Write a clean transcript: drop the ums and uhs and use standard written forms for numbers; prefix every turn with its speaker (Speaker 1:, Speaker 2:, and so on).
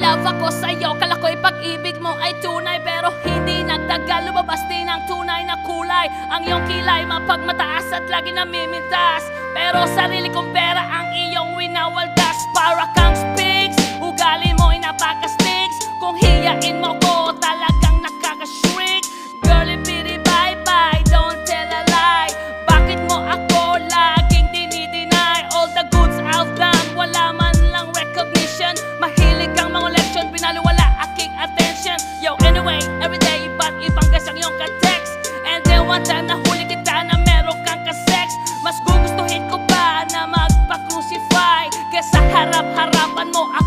Speaker 1: love ako sa'yo. Kala ko'y pag-ibig mo ay tunay, pero hindi nagtagal, lumabas din ang tunay na kulay. Ang iyong kilay mapagmataas at lagi namimintas, pero sarili kong pera ang iyong winawaldas. Para kang Sphinx, ugali mo'y napaka-stinks. Kung hiyain mo ko, talagang nakaka-shrink. Girlie bitty bye-bye, don't tell a lie. Bakit mo ako laging dinideny? All the goods I've done, wala man lang recognition. Mahilig kang mga leksyon, binaliwala aking attention. Yo, anyway, everyday, ba't ibang gas ang iyong ka-text? And then one time nahuli kita na meron kang ka-sex. Mas gugustuhin ko pa na magpa-crucify kesa harap-harapan mo ako